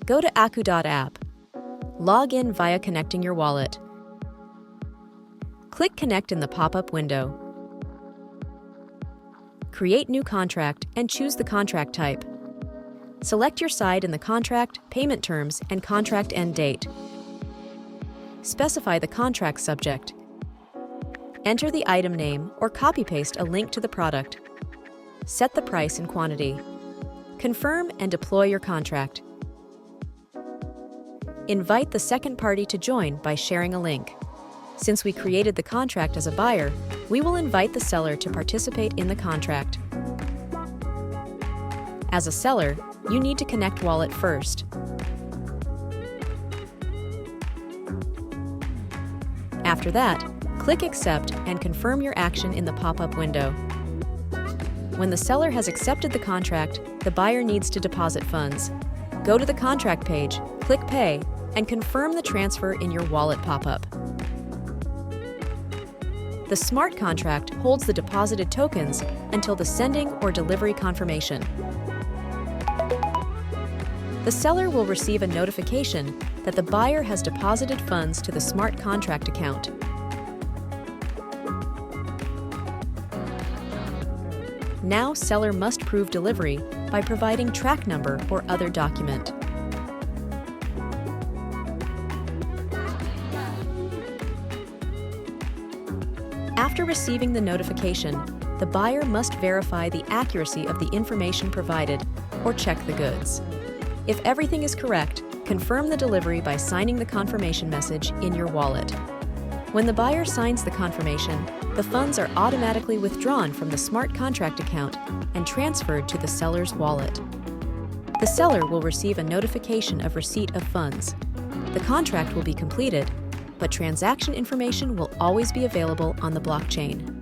Go to aqqu.app. Log in via connecting your wallet. Click Connect in the pop-up window. Create new contract and choose the contract type. Select your side in the contract, payment terms, and contract end date. Specify the contract subject. Enter the item name or copy-paste a link to the product. Set the price and quantity. Confirm and deploy your contract. Invite the second party to join by sharing a link. Since we created the contract as a buyer, we will invite the seller to participate in the contract. As a seller, you need to connect wallet first. After that, click Accept and confirm your action in the pop-up window. When the seller has accepted the contract, the buyer needs to deposit funds. Go to the contract page, click Pay, and confirm the transfer in your wallet pop-up. The smart contract holds the deposited tokens until the sending or delivery confirmation. The seller will receive a notification that the buyer has deposited funds to the smart contract account. Now, seller must prove delivery by providing track number or other document. After receiving the notification, the buyer must verify the accuracy of the information provided or check the goods. If everything is correct, confirm the delivery by signing the confirmation message in your wallet. When the buyer signs the confirmation, the funds are automatically withdrawn from the smart contract account and transferred to the seller's wallet. The seller will receive a notification of receipt of funds. The contract will be completed, but transaction information will always be available on the blockchain.